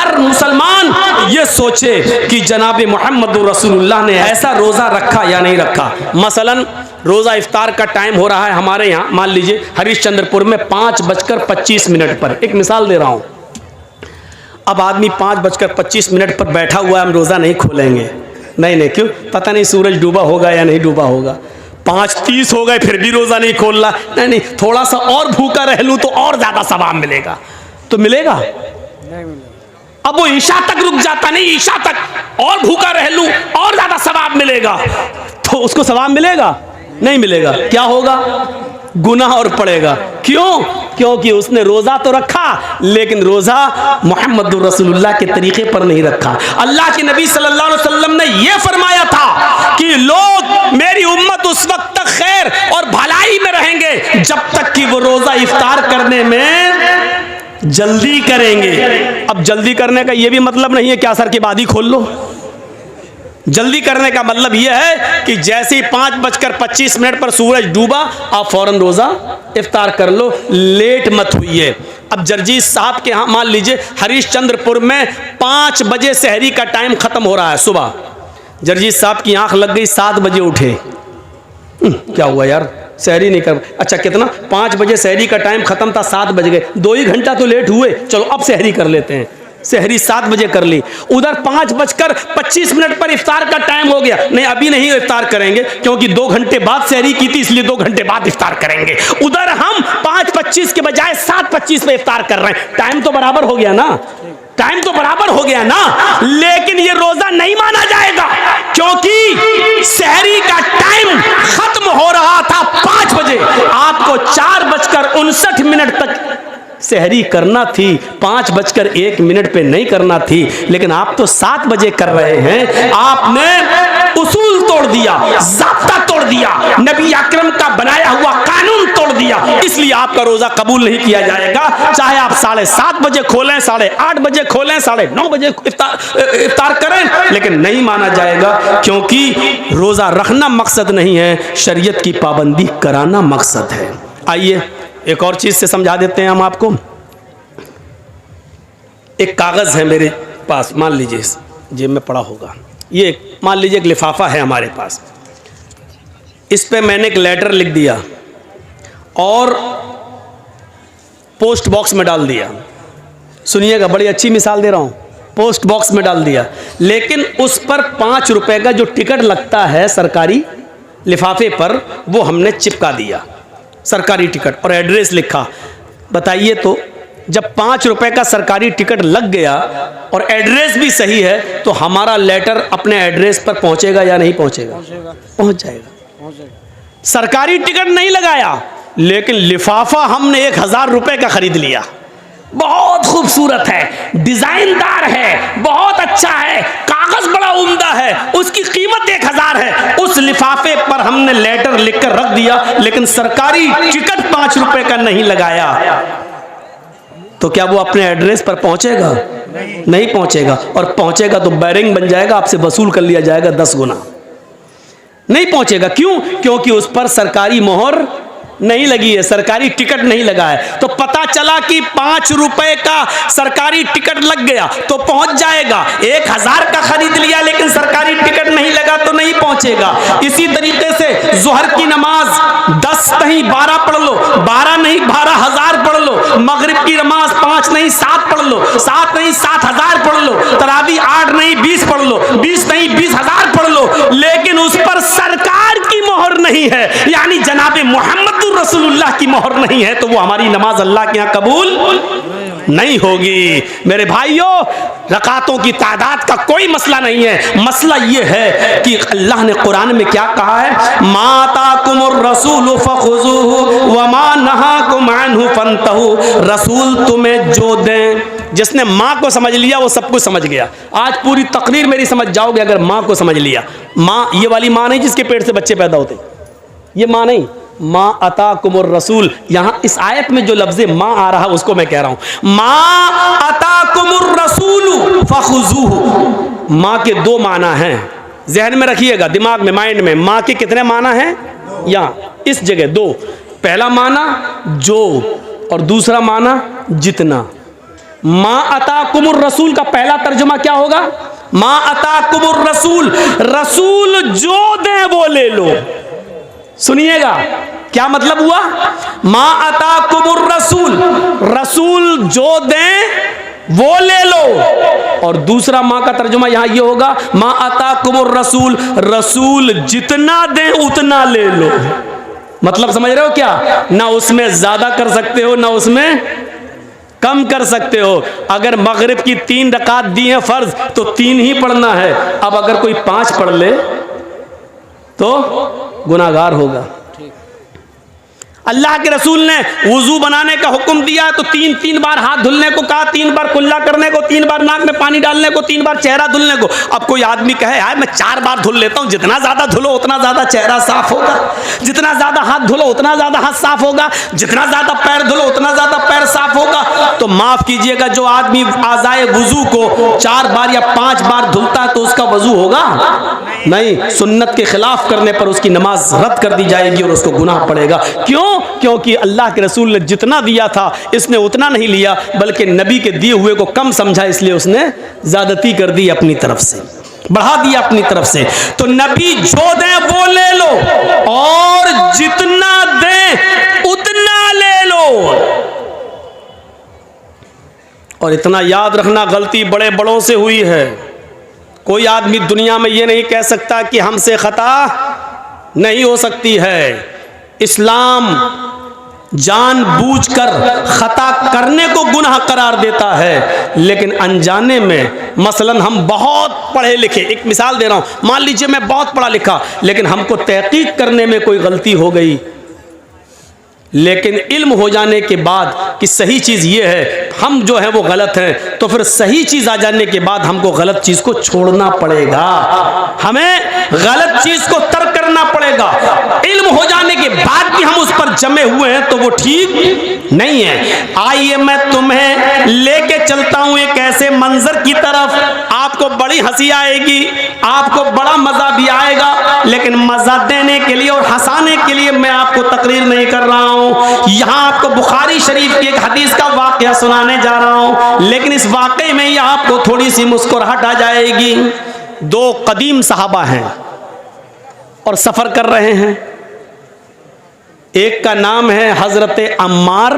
हर मुसलमान ये सोचे कि जनाब मोहम्मद रसूलुल्लाह ने ऐसा रोज़ा रखा या नहीं रखा। मसलन रोज़ा इफ्तार का टाइम हो रहा है हमारे यहाँ, मान लीजिए हरिश्चंद्रपुर में 5:25 पर, एक मिसाल दे रहा हूँ। अब आदमी 5:25 पर बैठा हुआ है, हम रोज़ा नहीं खोलेंगे। नहीं, क्यों? पता नहीं सूरज डूबा होगा या नहीं डूबा होगा। 5:30 हो गए फिर भी रोज़ा नहीं खोल रहा। नहीं, थोड़ा सा और भूखा रह लूँ तो और ज़्यादा सवाब मिलेगा। तो मिलेगा? नहीं मिलेगा। अब वो ईशा तक रुक जाता, नहीं ईशा तक और भूखा रह लूँ और ज़्यादा सवाब मिलेगा, तो उसको सवाब मिलेगा? नहीं मिलेगा। क्या होगा? गुनाह और पड़ेगा। क्यों? क्योंकि उसने रोज़ा तो रखा लेकिन रोज़ा मोहम्मद रसूलुल्लाह के तरीके पर नहीं रखा। अल्लाह के नबी सल्लल्लाहु अलैहि वसल्लम ने यह फरमाया था कि लोग, मेरी उम्मत उस वक्त तक खैर और भलाई में रहेंगे जब तक कि वो रोज़ा इफ्तार करने में जल्दी करेंगे। अब जल्दी करने का यह भी मतलब नहीं है कि असर के बाद ही खोल लो। जल्दी करने का मतलब यह है कि जैसे ही 5:25 पर सूरज डूबा आप फौरन रोज़ा इफ्तार कर लो, लेट मत हुई। अब जर्जीस साहब के यहाँ मान लीजिए हरिश्चंद्रपुर में 5 बजे सहरी का टाइम ख़त्म हो रहा है सुबह। जर्जीस साहब की आंख लग गई, 7 बजे उठे। क्या हुआ यार, सहरी नहीं कर, अच्छा कितना, 5 बजे सहरी का टाइम ख़त्म था, 7 बज गए, 2 ही घंटा तो लेट हुए, चलो अब सहरी कर लेते हैं। सहरी 7 बजे कर ली। उधर 5:25 पर इफ्तार का टाइम हो गया, नहीं अभी नहीं इफ्तार करेंगे क्योंकि 2 घंटे बाद सहरी की थी इसलिए 2 घंटे बाद इफ्तार करेंगे। उधर हम 5:25 के बजाय 7:25 पे इफ्तार कर रहे हैं। टाइम तो बराबर हो गया ना, टाइम तो बराबर हो गया ना, लेकिन ये रोजा नहीं माना जाएगा क्योंकि सहरी का टाइम खत्म हो रहा था 5 बजे। आपको 4:59 तक सहरी करना थी, 5:01 पे नहीं करना थी, लेकिन आप तो 7 बजे कर रहे हैं। आपने उसूल तोड़ दिया, ज़ाब्ता तोड़ दिया, नबी अकरम का बनाया हुआ कानून तोड़ दिया, इसलिए आपका रोजा कबूल नहीं किया जाएगा। चाहे आप 7:30 बजे खोलें, 8:30 बजे खोलें, 9:30 बजे इफ्तार करें, लेकिन नहीं माना जाएगा क्योंकि रोजा रखना मकसद नहीं है, शरीयत की पाबंदी कराना मकसद है। आइए एक और चीज से समझा देते हैं हम आपको। एक कागज है मेरे पास, मान लीजिए जेब में पड़ा होगा, ये मान लीजिए एक लिफाफा है हमारे पास, इस पे मैंने एक लेटर लिख दिया और पोस्ट बॉक्स में डाल दिया। सुनिएगा, बड़ी अच्छी मिसाल दे रहा हूं, पोस्ट बॉक्स में डाल दिया, लेकिन उस पर 5 रुपए का जो टिकट लगता है सरकारी लिफाफे पर, वो हमने चिपका दिया, सरकारी टिकट, और एड्रेस लिखा। बताइए तो जब 5 रुपए का सरकारी टिकट लग गया और एड्रेस भी सही है तो हमारा लेटर अपने एड्रेस पर पहुंचेगा या नहीं पहुंचेगा? पहुंच जाएगा। सरकारी टिकट नहीं लगाया लेकिन लिफाफा हमने 1000 रुपए का खरीद लिया, बहुत खूबसूरत है, डिजाइनदार है, बहुत अच्छा है, कागज बड़ा उम्दा है, उसकी कीमत 1000 है। उस लिफाफे पर हमने लेटर लिखकर रख दिया लेकिन सरकारी टिकट 5 रुपए का नहीं लगाया, तो क्या वो अपने एड्रेस पर पहुंचेगा? नहीं पहुंचेगा, और पहुंचेगा तो बैरिंग बन जाएगा, आपसे वसूल कर लिया जाएगा 10 गुना। नहीं पहुंचेगा, क्यों? क्योंकि उस पर सरकारी मोहर नहीं लगी है, सरकारी टिकट नहीं लगा है। तो पता चला कि 5 रुपए का सरकारी टिकट लग गया तो पहुंच जाएगा, 1000 का खरीद लिया लेकिन सरकारी टिकट नहीं लगा तो नहीं पहुंचेगा। इसी तरीके से जोहर की नमाज 10 नहीं 12 पढ़ लो, 12 नहीं 12,000 पढ़ लो, मगरिब की नमाज 5 नहीं 7 पढ़ लो, 7 नहीं 7,000 पढ़ लो, तरावी 8 नहीं 20 पढ़ लो, 20 नहीं 20,000 पढ़ लो, लेकिन उस पर सरकार की मोहर नहीं है, यानी जनाबे मोहम्मद रसूलुल्लाह की मोहर नहीं है, तो वो हमारी नमाज अल्लाह के यहाँ कबूल नहीं होगी। मेरे भाइयों, रकातों की तादाद का कोई मसला नहीं है, मसला ये है कि अल्लाह ने कुरान में क्या कहा है, माताकुमुर रसूल फखुज़ूहु व मा नहाकुम अन्हु फंतहु। रसूल तुम्हें जो दें, जिसने माँ को समझ लिया वो सब कुछ समझ गया। आज पूरी तकरीर मेरी समझ जाओगे अगर माँ को समझ लिया। माँ ये वाली माँ नहीं जिसके पेट से बच्चे पैदा होते, ये माँ नहीं, माँ अताकुमुर रसूल। यहाँ इस आयत में जो लफ्ज़ माँ आ रहा उसको मैं कह रहा हूँ, माँ अताकुमुर रसूल फखुज़ूहु। माँ के 2 माना हैं, जहन में रखिएगा, दिमाग में, माइंड में। माँ के कितने माना हैं? यहाँ इस जगह 2। पहला माना जो, और दूसरा माना जितना। मा अताकुमुर रसूल का पहला तर्जुमा क्या होगा? मा अताकुमुर रसूल, रसूल जो दे वो ले लो। सुनिएगा क्या मतलब हुआ? मा अताकुमुर रसूल, रसूल जो दे वो ले लो। और दूसरा माँ का तर्जुमा यहां ये होगा, मा अताकुमुर रसूल, रसूल जितना दे उतना ले लो। मतलब समझ रहे हो क्या? ना उसमें ज्यादा कर सकते हो ना उसमें कम कर सकते हो। अगर मगरिब की 3 रकात दी है फर्ज तो 3 ही पढ़ना है। अब अगर कोई 5 पढ़ ले तो गुनाहगार होगा। अल्लाह के रसूल ने वुजू बनाने का हुक्म दिया तो 3 बार हाथ धुलने को कहा, 3 बार कुल्ला करने को, 3 बार नाक में पानी डालने को, 3 बार चेहरा धुलने को। अब कोई आदमी कहे यार मैं 4 बार धुल लेता हूं, जितना ज्यादा धुलो उतना ज्यादा चेहरा साफ होगा, जितना ज्यादा हाथ धुलो उतना ज्यादा हाथ साफ होगा, जितना ज्यादा पैर धुलो उतना ज्यादा पैर साफ होगा। तो माफ कीजिएगा, जो आदमी आज़ाए वुजू को 4 बार या 5 बार धुलता है तो उसका वजू होगा नहीं। सुन्नत के खिलाफ करने पर उसकी नमाज रद्द कर दी जाएगी और उसको गुनाह पड़ेगा। क्यों? क्योंकि अल्लाह के रसूल ने जितना दिया था इसने उतना नहीं लिया, बल्कि नबी के दिए हुए को कम समझा, इसलिए उसने ज्यादती कर दी, अपनी तरफ से बढ़ा दिया अपनी तरफ से। तो नबी जो दे वो ले लो और जितना दे उतना ले लो। और इतना याद रखना, गलती बड़े बड़ों से हुई है। कोई आदमी दुनिया में ये नहीं कह सकता कि हमसे खता नहीं हो सकती है। इस्लाम जानबूझकर खता करने को गुनाह करार देता है, लेकिन अनजाने में, मसलन हम बहुत पढ़े लिखे, एक मिसाल दे रहा हूं, मान लीजिए मैं बहुत पढ़ा लिखा लेकिन हमको तहकीक करने में कोई गलती हो गई, लेकिन इल्म हो जाने के बाद कि सही चीज़ ये है, हम जो है वो गलत हैं, तो फिर सही चीज़ आ जाने के बाद हमको गलत चीज़ को छोड़ना पड़ेगा, हमें गलत चीज़ को तर्क करना पड़ेगा। इल्म हो जाने के बाद भी हम उस पर जमे हुए हैं तो वो ठीक नहीं है। आइए मैं तुम्हें लेके चलता हूं एक ऐसे मंजर की तरफ, आपको बड़ी हंसी आएगी, आपको बड़ा मजा भी आएगा, लेकिन मजा देने के लिए और हंसाने के लिए मैं आपको तकरीर नहीं कर रहा हूं। यहां आपको बुखारी शरीफ की एक हदीस का वाकया सुनाने जा रहा हूं, लेकिन इस वाकये में ही आपको थोड़ी सी मुस्कुराहट आ जाएगी। 2 कदीम सहाबा हैं और सफर कर रहे हैं। एक का नाम है हजरत अम्मार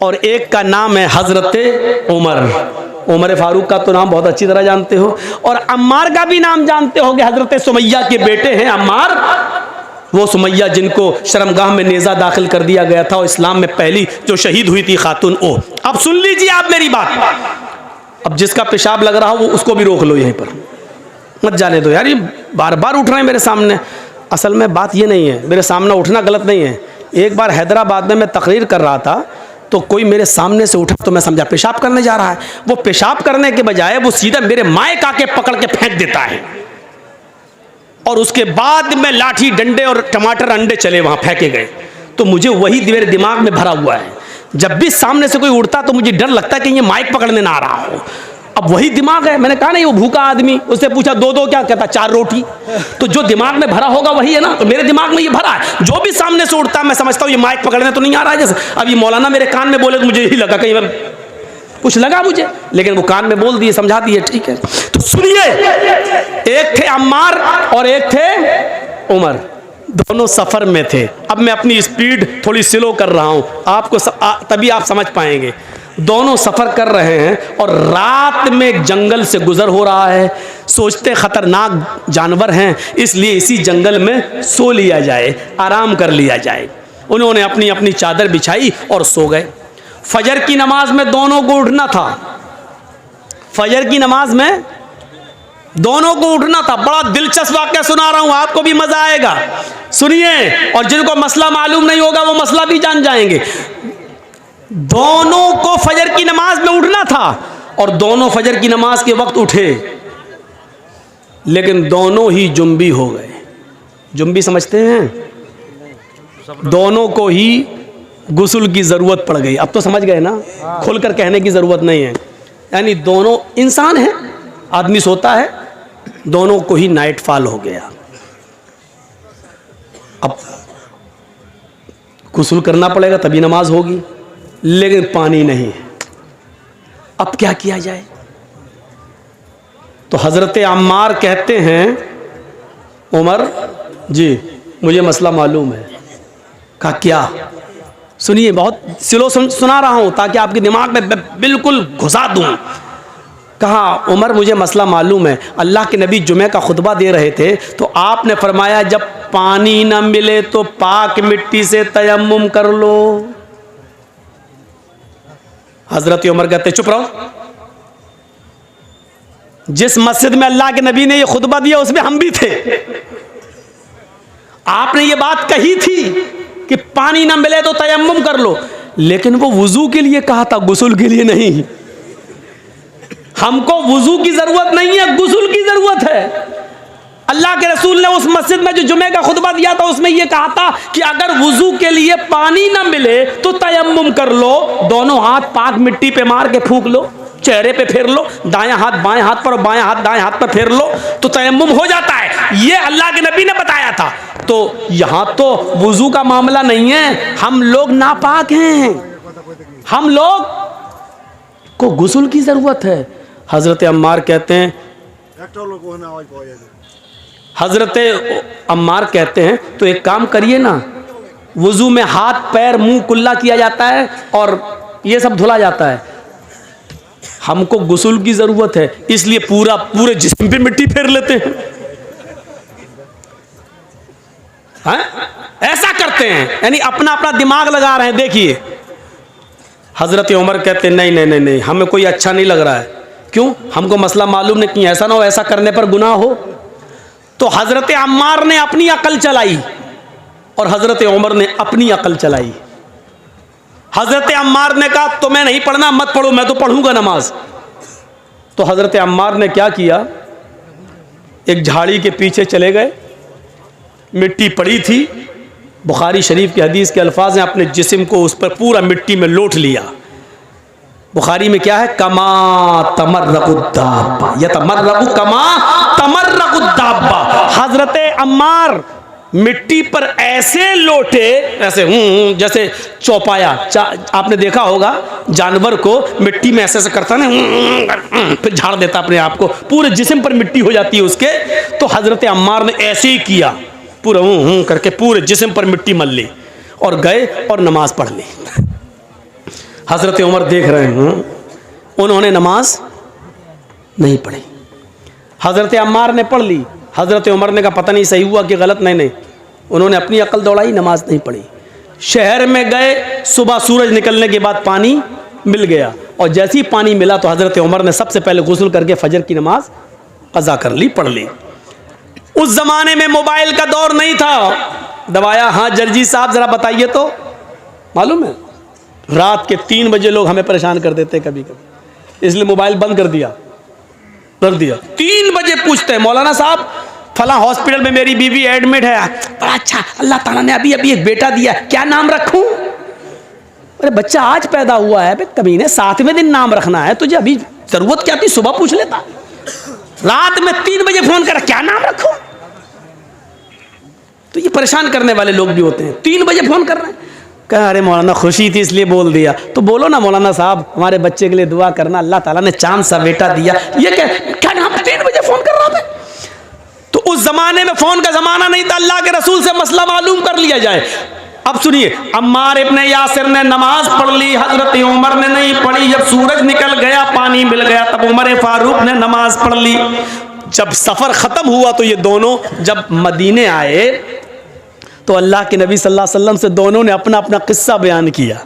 और एक का नाम है हजरत उमर फारूक का तो नाम बहुत अच्छी तरह जानते हो, और अम्मार का भी नाम जानते होगे, हजरत सुमैया के बेटे हैं अम्मार। वो सुमैया जिनको शर्मगाह में नेज़ा दाखिल कर दिया गया था और इस्लाम में पहली जो शहीद हुई थी खातून वो। अब सुन लीजिए आप मेरी बात। अब जिसका पेशाब लग रहा हो वो उसको भी रोक लो, यहीं पर मत जाने दो यार, ये बार बार उठ रहे हैं मेरे सामने। असल में बात ये नहीं है, मेरे सामने उठना गलत नहीं है। एक बार हैदराबाद में मैं तकरीर कर रहा था तो कोई मेरे सामने से उठा तो मैं समझा पेशाब करने जा रहा है। वो पेशाब करने के बजाय वो सीधा मेरे माइक आके पकड़ के फेंक देता है, और उसके बाद में लाठी डंडे और टमाटर अंडे चले वहां फेंके गए। तो मुझे वही मेरे दिमाग में भरा हुआ है, जब भी सामने से कोई उड़ता तो मुझे डर लगता है कि ये माइक पकड़ने ना आ रहा हो। अब वही दिमाग है। मैंने कहा नहीं, वो भूखा आदमी, उससे पूछा 2 क्या कहता 4 रोटी। तो जो दिमाग में भरा होगा वही है ना, तो मेरे दिमाग में ये भरा है। जो भी सामने से उड़ता है मैं समझता हूँ ये माइक पकड़ने तो नहीं आ रहा है। जैसे अब ये मौलाना मेरे कान में बोले तो मुझे यही लगा, कहीं कुछ लगा मुझे, लेकिन वो कान में बोल दिए, समझा दिए, ठीक है। तो सुनिए, एक थे अम्मार और एक थे उमर, दोनों सफर में थे। अब मैं अपनी स्पीड थोड़ी स्लो कर रहा हूं, आपको तभी आप समझ पाएंगे। दोनों सफर कर रहे हैं और रात में एक जंगल से गुजर हो रहा है। सोचते खतरनाक जानवर हैं, इसलिए इसी जंगल में सो लिया जाए, आराम कर लिया जाए। उन्होंने अपनी अपनी चादर बिछाई और सो गए। फजर की नमाज में दोनों को उठना था, फजर की नमाज में दोनों को उठना था। बड़ा दिलचस्प वाकया सुना रहा हूं, आपको भी मजा आएगा, सुनिए। और जिनको मसला मालूम नहीं होगा वो मसला भी जान जाएंगे। दोनों को फजर की नमाज में उठना था और दोनों फजर की नमाज के वक्त उठे, लेकिन दोनों ही जुम्बी हो गए। जुम्बी समझते हैं? दोनों को ही गुस्ल की ज़रूरत पड़ गई। अब तो समझ गए ना, खुलकर कहने की ज़रूरत नहीं है। यानी दोनों इंसान हैं, आदमी सोता है, दोनों को ही नाइट फॉल हो गया। अब गुस्ल करना पड़ेगा तभी नमाज होगी, लेकिन पानी नहीं है। अब क्या किया जाए? तो हजरत अम्मार कहते हैं, उमर जी मुझे मसला मालूम है। कहा क्या? सुनिए, बहुत स्लो सुना रहा हूं ताकि आपके दिमाग में बिल्कुल घुसा दूं। कहा उमर मुझे मसला मालूम है। अल्लाह के नबी जुमे का खुतबा दे रहे थे तो आपने फरमाया जब पानी ना मिले तो पाक मिट्टी से तयम्मुम कर लो। हजरत उमर कहते चुप रहो, जिस मस्जिद में अल्लाह के नबी ने ये खुतबा दिया उसमें हम भी थे। आपने ये बात कही थी कि पानी ना मिले तो तयम्मुम कर लो, लेकिन वो वुजू के लिए कहा था, गुस्ल के लिए नहीं। हमको वुजू की जरूरत नहीं है, गुस्ल की जरूरत है। अल्लाह के रसूल ने उस मस्जिद में जो जुमे का खुतबा दिया था उसमें यह कहा था कि अगर वुजू के लिए पानी ना मिले तो तयम्मुम कर लो, दोनों हाथ पाक मिट्टी पे मार के फूंक लो, चेहरे पे फेर लो, दायां हाथ बाएं हाथ पर और बायां हाथ दाएं हाथ पर फेर लो तो तयम्मुम हो जाता है। ये अल्लाह के नबी ने बताया था। तो यहां तो वुजू का मामला नहीं है, हम लोग नापाक हैं, हम लोग को गुस्ल की जरूरत है। हजरत अम्मार कहते हैं, हजरत अम्मार कहते हैं तो एक काम करिए ना, वुजू में हाथ पैर मुंह कुल्ला किया जाता है और ये सब धुला जाता है, हमको गुस्ल की जरूरत है, इसलिए पूरे जिस्म पे मिट्टी फेर लेते हैं। ऐसा करते हैं, यानी अपना अपना दिमाग लगा रहे हैं। देखिए हजरत उमर कहते हैं नहीं नहीं नहीं नहीं, हमें कोई अच्छा नहीं लग रहा है। क्यों? हमको मसला मालूम नहीं, कि ऐसा ना हो ऐसा करने पर गुनाह हो। तो हजरत अम्मार ने अपनी अकल चलाई और हजरत उमर ने अपनी अकल चलाई। हजरत अम्मार ने कहा तुम्हें नहीं पढ़ना मत पढ़ो, मैं तो पढ़ूंगा नमाज। तो हजरत अम्मार ने क्या किया, एक झाड़ी के पीछे चले गए, मिट्टी पड़ी थी, बुखारी शरीफ की हदीस के अल्फाज हैं, अपने जिस्म को उस पर पूरा मिट्टी में लोट लिया। बुखारी में क्या है, कमा तमर्रकुद्दाब्बा, यतमर्रकु कमा तमर्रकुद्दाब्बा। हजरत अम्मार मिट्टी पर ऐसे लोटे, ऐसे जैसे चौपाया, आपने देखा होगा जानवर को मिट्टी में ऐसे ऐसे करता ना, फिर झाड़ देता अपने आप को, पूरे जिस्म पर मिट्टी हो जाती है उसके। तो हजरत अम्मार ने ऐसे ही किया, पूरा करके पूरे जिस्म पर मिट्टी मल ली और गए और नमाज पढ़ ली। हजरत उमर देख रहे हैं, उन्होंने नमाज नहीं पढ़ी, हजरत अम्मार ने पढ़ ली। हजरत उमर ने कहा पता नहीं सही हुआ कि गलत, नहीं, उन्होंने अपनी अकल दौड़ाई, नमाज नहीं पढ़ी। शहर में गए, सुबह सूरज निकलने के बाद पानी मिल गया और जैसे ही पानी मिला तो हजरत उमर ने सबसे पहले गुस्ल करके फजर की नमाज कज़ा कर ली, पढ़ ली। उस जमाने में मोबाइल का दौर नहीं था। दबाया, हाँ जर्जी साहब जरा बताइए तो। मालूम है रात के 3 बजे लोग हमें परेशान कर देते कभी कभी, इसलिए मोबाइल बंद कर दिया, रख दिया। 3 बजे पूछते हैं, मौलाना साहब फला हॉस्पिटल में मेरी बीवी एडमिट है, बड़ा अच्छा, अल्लाह ताला ने अभी अभी एक बेटा दिया, क्या नाम रखूं? अरे बच्चा आज पैदा हुआ है, कभी ने 7वें दिन नाम रखना है, तुझे अभी जरूरत क्या थी, सुबह पूछ लेता। रात में 3 बजे फोन कर, क्या नाम रखूं? तो ये परेशान करने वाले लोग भी होते हैं, 3 बजे फोन कर रहे हैं। कहा अरे मौलाना खुशी थी इसलिए बोल दिया। तो बोलो ना मौलाना साहब हमारे बच्चे के लिए दुआ करना, अल्लाह ताला ने चांद सा बेटा दिया। ये क्या नाम, 3 बजे फोन कर रहा था। तो उस जमाने में फोन का जमाना नहीं था, अल्लाह के रसूल से मसला मालूम कर लिया जाए। अब सुनिए, अम्मार इब्ने यासिर ने नमाज पढ़ ली, हजरत उमर ने नहीं पढ़ी। जब सूरज निकल गया, पानी मिल गया, तब उमर फारूक ने नमाज पढ़ ली। जब सफर खत्म हुआ तो ये दोनों जब मदीने आए तो अल्लाह के नबी सल्लल्लाहु अलैहि वसल्लम से दोनों ने अपना अपना किस्सा बयान किया।